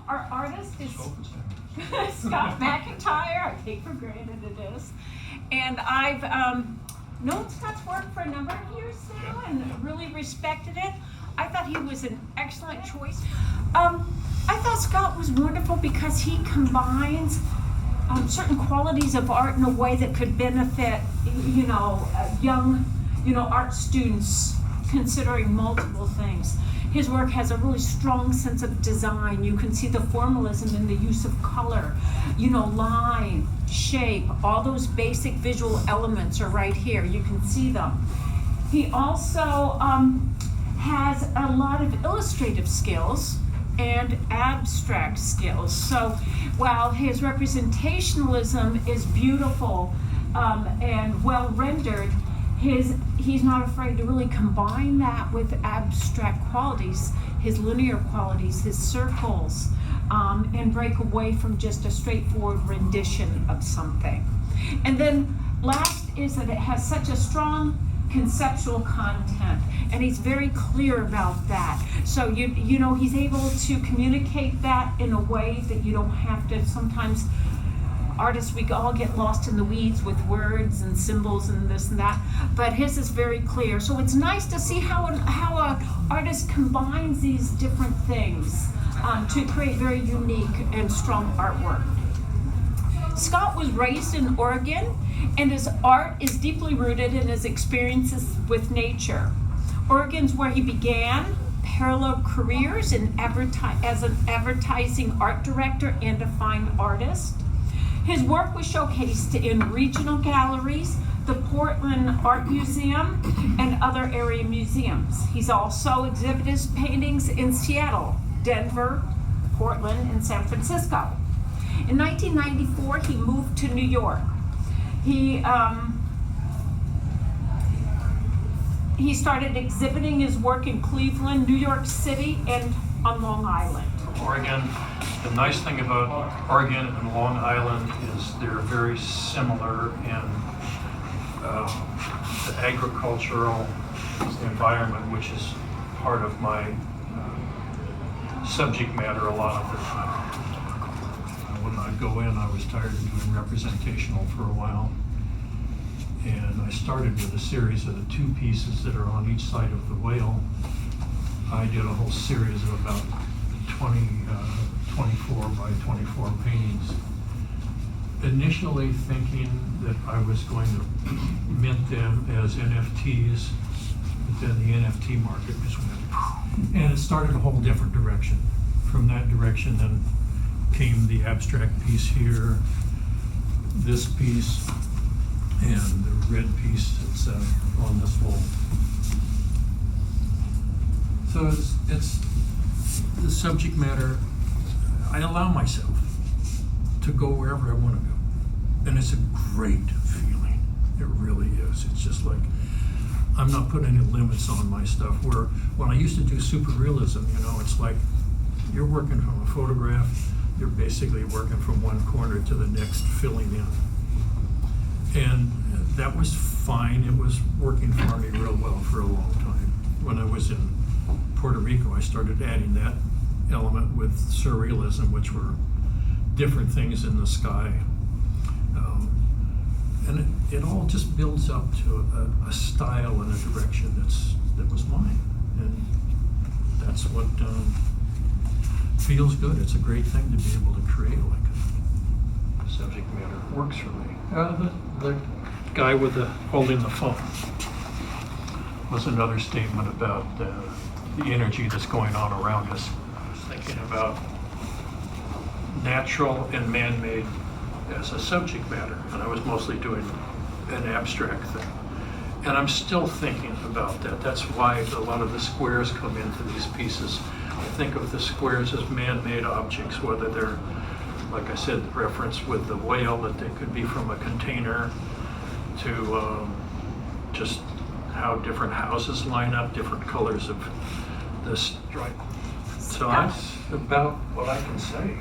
Our artist is Scott McIntire. I take for granted it is. And I've known Scott's work for a number of years now and really respected it. I thought he was an excellent choice. I thought Scott was wonderful because he combines certain qualities of art in a way that could benefit, young, art students considering multiple things. His work has a really strong sense of design. You can see the formalism in the use of color, line, shape, all those basic visual elements are right here. You can see them. He also has a lot of illustrative skills and abstract skills. So while his representationalism is beautiful and well rendered, he's not afraid to really combine that with abstract qualities, his linear qualities, his circles, and break away from just a straightforward rendition of something. And then last is that it has such a strong conceptual content, and he's very clear about that. So he's able to communicate that in a way that you don't have to. Sometimes artists, we all get lost in the weeds with words and symbols and this and that, but his is very clear. So it's nice to see how an artist combines these different things to create very unique and strong artwork. Scott was raised in Oregon, and his art is deeply rooted in his experiences with nature. Oregon's where he began parallel careers as an advertising art director and a fine artist. His work was showcased in regional galleries, the Portland Art Museum, and other area museums. He's also exhibited his paintings in Seattle, Denver, Portland, and San Francisco. In 1994, he moved to New York. He started exhibiting his work in Cleveland, New York City, and on Long Island. Oregon, the nice thing about Oregon and Long Island is they're very similar in the agricultural environment, which is part of my subject matter a lot of the time. When I go in, I was tired of doing representational for a while, and I started with a series of the two pieces that are on each side of the whale. I did a whole series of about 24 by 24 paintings, initially thinking that I was going to mint them as NFTs, but then the NFT market just went, and it started a whole different direction. From that direction then came the abstract piece here, this piece, and the red piece that's on this wall. So it's the subject matter. I allow myself to go wherever I want to go, and it's a great feeling. It really is. It's just like I'm not putting any limits on my stuff. Where when I used to do super realism, it's like you're working from a photograph. You're basically working from one corner to the next, filling in. And that was fine. It was working for me real well for a long time. When I was in Puerto Rico, I started adding that element with surrealism, which were different things in the sky. And it all just builds up to a style and a direction that was mine. And that's what feels good. It's a great thing to be able to create like a subject matter. Works for me. The guy with holding the phone was another statement about the energy that's going on around us. I was thinking about natural and man-made as a subject matter, and I was mostly doing an abstract thing. And I'm still thinking about that. That's why a lot of the squares come into these pieces. I think of the squares as man-made objects, whether they're, like I said, the reference with the whale, that they could be from a container, to just how different houses line up, different colors of the stripe. So that's about what I can say.